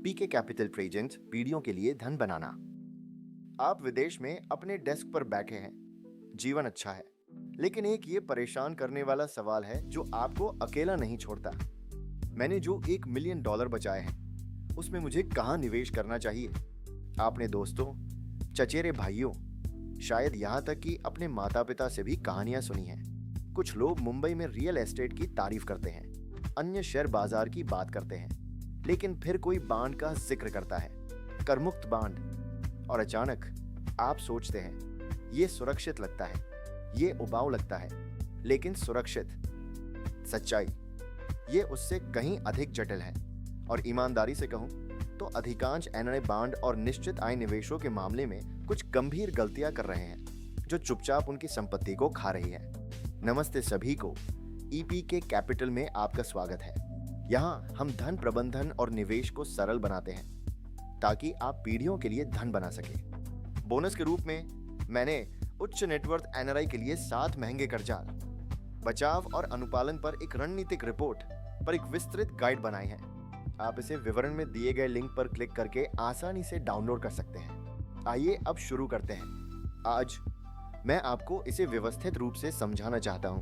पीके capital present पीढ़ियों के लिए धन बनाना। आप विदेश में अपने डेस्क पर बैठे हैं, जीवन अच्छा है, लेकिन एक ये परेशान करने वाला सवाल है जो आपको अकेला नहीं छोड़ता। मैंने जो $1 मिलियन बचाए हैं उसमें मुझे कहाँ निवेश करना चाहिए? आपने दोस्तों, चचेरे भाइयों, शायद यहाँ तक कि अपने माता पिता से भी कहानियां सुनी हैं। कुछ लोग मुंबई में रियल एस्टेट की तारीफ करते हैं, अन्य शेयर बाजार की बात करते हैं, लेकिन फिर कोई बांड का जिक्र करता है, करमुक्त बांड, और अचानक आप सोचते हैं ये सुरक्षित लगता है, ये उबाऊ लगता है, लेकिन सुरक्षित। सच्चाई ये उससे कहीं अधिक जटिल है, और ईमानदारी से कहूं तो अधिकांश एनआरआई बांड और निश्चित आय निवेशों के मामले में कुछ गंभीर गलतियां कर रहे हैं जो चुपचाप उनकी संपत्ति को खा रही है। नमस्ते सभी को, ईपीके कैपिटल में आपका स्वागत है। यहाँ हम धन प्रबंधन और निवेश को सरल बनाते हैं ताकि आप पीढ़ियों के लिए धन बना सके। बोनस के रूप में मैंने उच्च नेटवर्थ एनआरआई के लिए 7 महंगे कर्जाल, बचाव और अनुपालन पर एक रणनीतिक रिपोर्ट पर एक विस्तृत गाइड बनाई है। आप इसे विवरण में दिए गए लिंक पर क्लिक करके आसानी से डाउनलोड कर सकते हैं। आइए अब शुरू करते हैं। आज मैं आपको इसे व्यवस्थित रूप से समझाना चाहता हूं।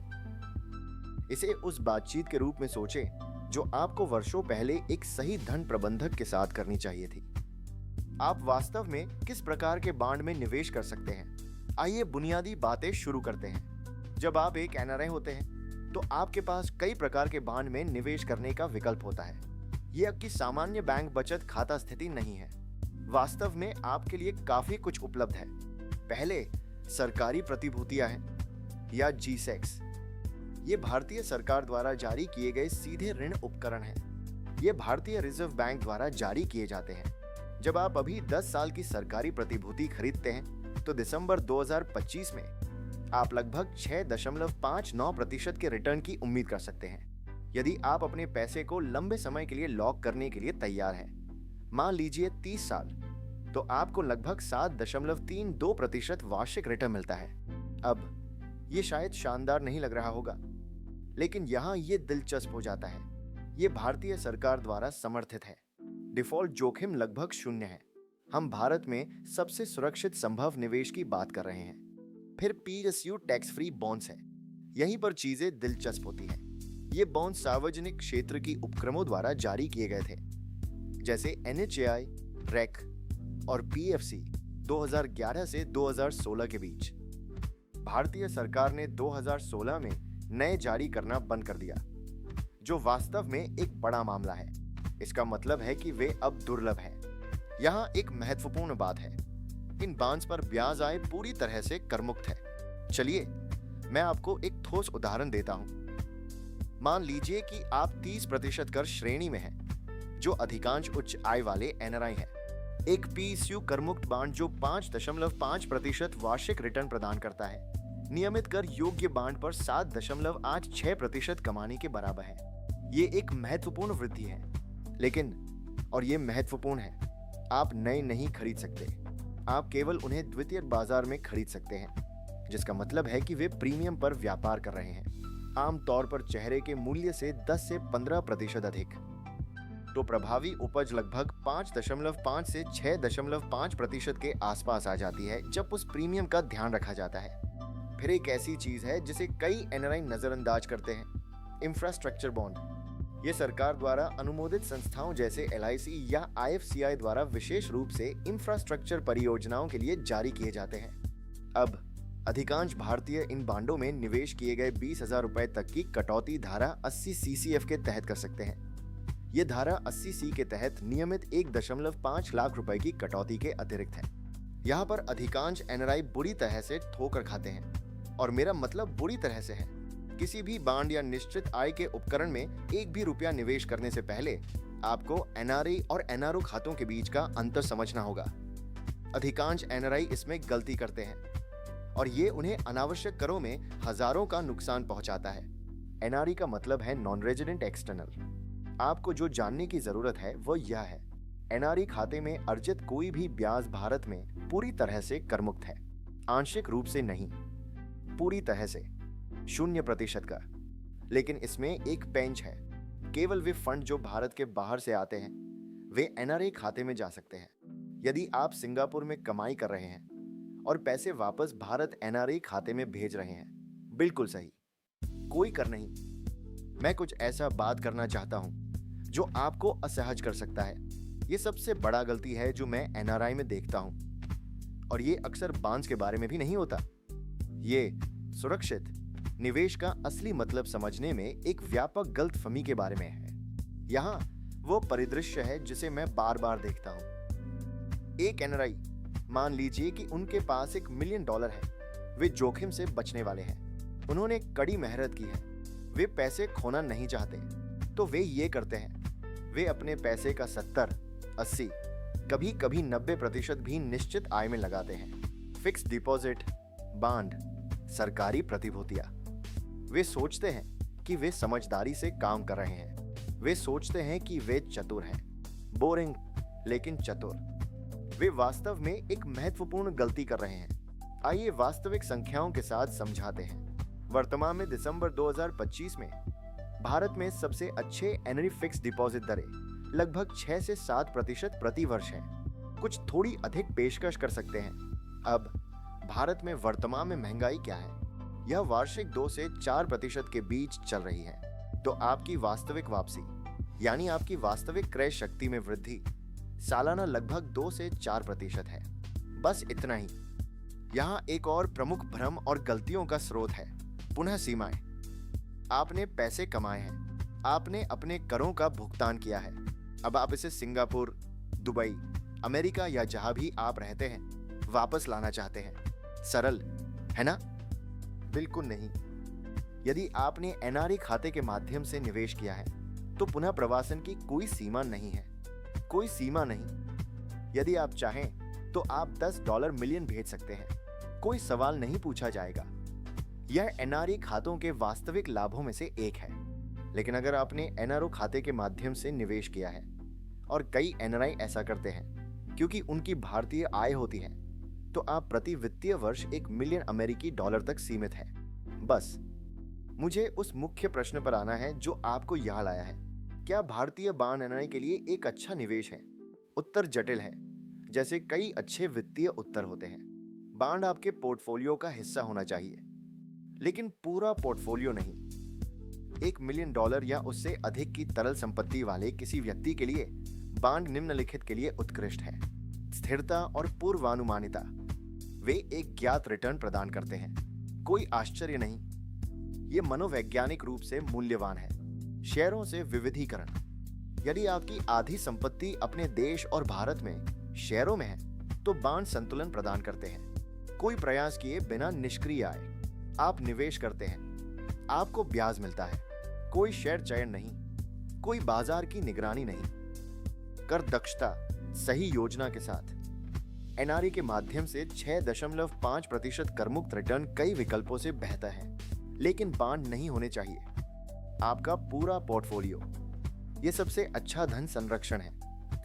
इसे उस बातचीत के रूप में सोचें जो आपको वर्षों पहले एक सही धन प्रबंधक के साथ करनी चाहिए थी। आप वास्तव में किस प्रकार के बांड में निवेश कर सकते हैं? आइए बुनियादी बातें शुरू करते हैं। जब आप एक एनआरआई होते हैं तो आपके पास कई प्रकार के बांड में निवेश करने का विकल्प होता है। यह आपकी सामान्य बैंक बचत खाता स्थिति नहीं है। वास्तव में आपके लिए काफी कुछ उपलब्ध है। पहले सरकारी प्रतिभूतियां हैं या जीसेक्स। ये भारतीय सरकार द्वारा जारी किए गए सीधे ऋण उपकरण हैं। ये भारतीय रिजर्व बैंक द्वारा जारी किए जाते हैं। जब आप अभी 10 साल की सरकारी प्रतिभूति खरीदते हैं तो दिसंबर 2025 में आप लगभग 6.59% के रिटर्न की उम्मीद कर सकते हैं यदि आप अपने पैसे को लंबे समय के लिए लॉक करने के लिए तैयार हैं। मान लीजिए 30 साल, तो आपको लगभग 7.32% वार्षिक रिटर्न मिलता है। अब ये शायद शानदार नहीं लग रहा होगा, लेकिन यहाँ ये दिलचस्प हो जाता है। ये भारतीय सरकार द्वारा समर्थित है। डिफॉल्ट जोखिम लगभग 0 है। हम भारत में सबसे सुरक्षित संभव निवेश की बात कर रहे हैं। फिर पीएसयू टैक्स फ्री बॉन्ड्स है। यहीं पर चीजें दिलचस्प होती हैं। ये बॉन्ड सार्वजनिक क्षेत्र की उपक्रमों द्वारा जारी किए गए थे, जैसे एनएचएआई, रेक और पीएफसी 2011 से 2016 के बीच। भारतीय सरकार ने 2016 में नए जारी करना बंद कर दिया, जो वास्तव में एक बड़ा मामला है। इसका मतलब है कि वे अब दुर्लभ हैं। यहाँ एक महत्वपूर्ण बात है, इन बॉन्ड्स पर ब्याज आय पूरी तरह से करमुक्त है। चलिए मैं आपको एक ठोस उदाहरण देता हूँ। मान लीजिए कि आप 30% कर श्रेणी में हैं, जो अधिकांश उच्च आय वाले एनआरआई हैं। एक पीएसयू करमुक्त बांड जो 5.5% वार्षिक रिटर्न प्रदान करता है, नियमित कर योग्य बांड पर 7.86% कमाने के बराबर है। ये एक महत्वपूर्ण वृद्धि है, लेकिन और ये महत्वपूर्ण है, आप नए नहीं खरीद सकते। आप केवल उन्हें द्वितीयक बाजार में खरीद सकते हैं, जिसका मतलब है कि वे प्रीमियम पर व्यापार कर रहे हैं, आमतौर पर चेहरे के मूल्य से 10 से 15% अधिक। तो प्रभावी उपज लगभग 5.5 से 6.5% के आसपास आ जाती है जब उस प्रीमियम का ध्यान रखा जाता है। फिर एक ऐसी चीज है जिसे कई एनआरआई नजरअंदाज करते हैं, इंफ्रास्ट्रक्चर बॉन्ड। ये सरकार द्वारा अनुमोदित संस्थाओं जैसे एलआईसी या आईएफसीआई द्वारा विशेष रूप से इंफ्रास्ट्रक्चर परियोजनाओं के लिए जारी किए जाते हैं। अब अधिकांश भारतीय इन बांडों में निवेश किए गए 20,000 रुपए तक की कटौती धारा 80 सीसीएफ के तहत कर सकते हैं। ये धारा 80 सी के तहत नियमित 1.5 लाख रुपए की कटौती के अतिरिक्त है। यहाँ पर अधिकांश एनआरआई बुरी तरह से ठोकर खाते हैं, और मेरा मतलब बुरी तरह से है। किसी भी बांड या निश्चित आय के उपकरण में एक भी रुपया निवेश करने से पहले आपको एनआरआई और एनआरओ खातों के बीच का अंतर समझना होगा। अधिकांश एनआरआई इसमें गलती करते हैं, और ये उन्हें अनावश्यक करों में हजारों का नुकसान पहुंचाता है। एनआरई का मतलब है नॉन रेजिडेंट एक्सटर्नल। आपको जो जानने की जरूरत है वो यह है, एनआरई खाते में अर्जित कोई भी ब्याज भारत में पूरी तरह से करमुक्त है। आंशिक रूप से नहीं, पूरी तरह से 0% का। लेकिन इसमें एक पेंच है। केवल वे फंड जो भारत के बाहर से आते हैं वे एनआरआई खाते में जा सकते हैं। यदि आप सिंगापुर में कमाई कर रहे हैं और पैसे वापस भारत एनआरआई खाते में भेज रहे हैं, बिल्कुल सही, कोई कर नहीं। मैं कुछ ऐसा बात करना चाहता हूं जो आपको असहज कर सकता है। यह सबसे बड़ा गलती है जो मैं एनआरआई में देखता हूं, और ये अक्सर बांड्स के बारे में भी नहीं होता। ये सुरक्षित निवेश का असली मतलब समझने में एक व्यापक गलतफहमी के बारे में है। यहाँ वो परिदृश्य है जिसे मैं बार बार देखता हूं। एक एनआरआई, मान लीजिए कि उनके पास $1 मिलियन है। वे जोखिम से बचने वाले हैं, उन्होंने कड़ी मेहनत की है, वे पैसे खोना नहीं चाहते, तो वे ये करते हैं, वे अपने पैसे का 70, 80, कभी कभी 90% भी निश्चित आय में लगाते हैं। फिक्स डिपॉजिट, बांड, सरकारी प्रतिभूतियां। वे सोचते हैं कि वे समझदारी से काम कर रहे हैं, वे सोचते हैं कि वे चतुर हैं, बोरिंग लेकिन चतुर। वे वास्तव में एक महत्वपूर्ण गलती कर रहे हैं। आइए वास्तविक संख्याओं के साथ समझाते हैं। वर्तमान में दिसंबर 2025 में भारत में सबसे अच्छे एनआरआई फिक्स डिपॉजिट दरें लगभग 6 से 7% प्रति वर्ष हैं। कुछ थोड़ी अधिक पेशकश कर सकते हैं। अब भारत में वर्तमान में महंगाई क्या है? यह वार्षिक 2 से 4% के बीच चल रही है। तो आपकी वास्तविक वापसी, यानी आपकी वास्तविक क्रय शक्ति में वृद्धि सालाना लगभग 2 से 4% है। बस इतना ही। यहाँ एक और प्रमुख भ्रम और गलतियों का स्रोत है, पुनः सीमाएं। आपने पैसे कमाए हैं, आपने अपने करों का भुगतान किया है, अब आप इसे सिंगापुर, दुबई, अमेरिका या जहां भी आप रहते हैं वापस लाना चाहते हैं। सरल है ना? बिल्कुल नहीं। यदि आपने एनआरआई खाते के माध्यम से निवेश किया है तो पुनः प्रवासन की कोई सीमा नहीं है, कोई सीमा नहीं। यदि आप चाहें तो आप $10 मिलियन भेज सकते हैं, कोई सवाल नहीं पूछा जाएगा। यह एनआरआई खातों के वास्तविक लाभों में से एक है। लेकिन अगर आपने एनआरओ खाते के माध्यम से निवेश किया है, और कई एनआरआई ऐसा करते हैं क्योंकि उनकी भारतीय आय होती है, तो आप प्रति वित्तीय वर्ष $1 मिलियन तक सीमित है। बस मुझे उस मुख्य प्रश्न पर आना है जो आपको यहाँ लाया है। क्या भारतीय बांड एनआरआई के लिए एक अच्छा निवेश है? उत्तर जटिल है, जैसे कई अच्छे वित्तीय उत्तर होते हैं। बांड आपके पोर्टफोलियो का हिस्सा होना चाहिए, लेकिन पूरा पोर्टफोलियो नहीं। $1 मिलियन या उससे अधिक की तरल संपत्ति वाले किसी व्यक्ति के लिए बांड निम्नलिखित के लिए उत्कृष्ट है। स्थिरता और पूर्वानुमानिता। वे एक ज्ञात रिटर्न प्रदान करते हैं, कोई आश्चर्य नहीं। ये मनोवैज्ञानिक रूप से मूल्यवान है। शेयरों से विविधीकरण। यदि आपकी आधी संपत्ति अपने देश और भारत में शेयरों में है, तो बांड संतुलन प्रदान करते हैं। कोई प्रयास किए बिना निष्क्रिय आय। आप निवेश करते हैं, आपको ब्याज मिलता है, कोई शेयर चयन नहीं, कोई बाजार की निगरानी नहीं। कर दक्षता, सही योजना के साथ एनआरआई के माध्यम से 6.5% करमुक्त रिटर्न कई विकल्पों से बेहतर है, लेकिन बांड नहीं होने चाहिए। आपका पूरा पोर्टफोलियो, यह सबसे अच्छा धन संरक्षण है।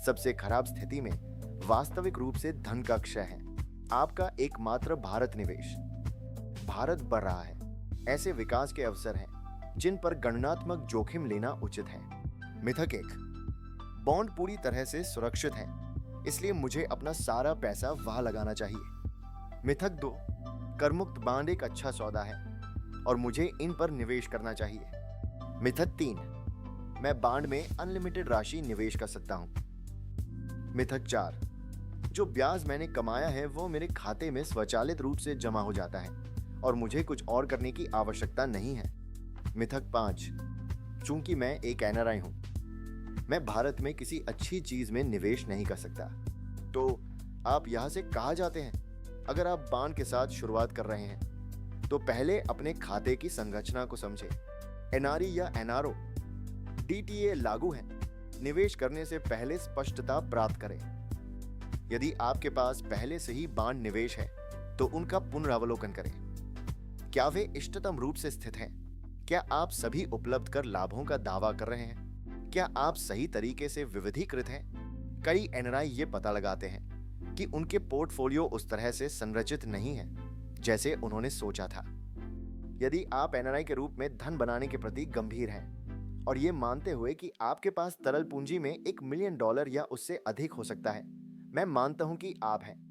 सबसे खराब स्थिति में वास्तविक रूप से धन का क्षय है। आपका एकमात्र भारत निवेश। भारत बढ़ रहा है, ऐसे विकास के अवसर हैं जिन पर गणनात्मक जोखिम लेना उचित है। मिथक 1, बॉन्ड पूरी तरह से सुरक्षित है, इसलिए मुझे अपना सारा पैसा वहां लगाना चाहिए। मिथक 2, करमुक्त बांड एक अच्छा सौदा है और मुझे इन पर निवेश करना चाहिए। मिथक 3, मैं बांड में अनलिमिटेड राशि निवेश कर सकता हूं। मिथक 4, जो ब्याज मैंने कमाया है वो मेरे खाते में स्वचालित रूप से जमा हो जाता है और मुझे कुछ और करने की आवश्यकता नहीं है। मिथक 5, चूंकि मैं एक एनआरआई हूं, मैं भारत में किसी अच्छी चीज में निवेश नहीं कर सकता। तो आप यहां से कहां जाते हैं? अगर आप बांड के साथ शुरुआत कर रहे हैं तो पहले अपने खाते की संरचना को समझें। एनआरई या एनआरओ, डीटीए लागू है। निवेश करने से पहले स्पष्टता प्राप्त करें। यदि आपके पास पहले से ही बांड निवेश है तो उनका पुनरावलोकन करें। क्या वे इष्टतम रूप से स्थित हैं? क्या आप सभी उपलब्ध कर लाभों का दावा कर रहे हैं? क्या आप सही तरीके से विविधीकृत हैं? कई एनआरआई ये पता लगाते हैं कि उनके पोर्टफोलियो उस तरह से संरचित नहीं है जैसे उन्होंने सोचा था। यदि आप एनआरआई के रूप में धन बनाने के प्रति गंभीर हैं और ये मानते हुए कि आपके पास तरल पूंजी में $1 मिलियन या उससे अधिक हो सकता है, मैं मानता हूं कि आप हैं।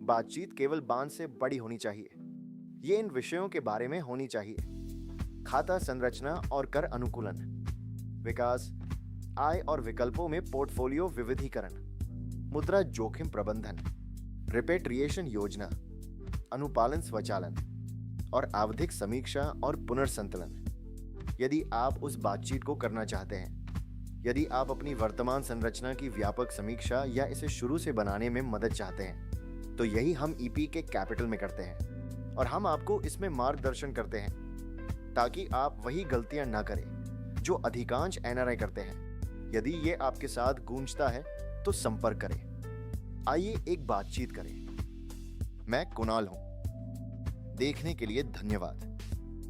बातचीत केवल बांध से बड़ी होनी चाहिए। ये इन विषयों के बारे में होनी चाहिए: खाता संरचना और कर अनुकूलन, विकास, आय और विकल्पों में पोर्टफोलियो विविधीकरण, मुद्रा जोखिम प्रबंधन, रिपेट्रिएशन योजना, अनुपालन स्वचालन और आवधिक समीक्षा और पुनर्संतुलन। यदि आप उस बातचीत को करना चाहते हैं, यदि आप अपनी वर्तमान संरचना की व्यापक समीक्षा या इसे शुरू से बनाने में मदद चाहते हैं, तो यही हम ईपी के कैपिटल में करते हैं और हम आपको इसमें मार्गदर्शन करते हैं ताकि आप वही गलतियां ना करें जो अधिकांश एनआरआई करते हैं। यदि ये आपके साथ गूंजता है तो संपर्क करें। आइए एक बातचीत करें। मैं कुणाल हूं। देखने के लिए धन्यवाद।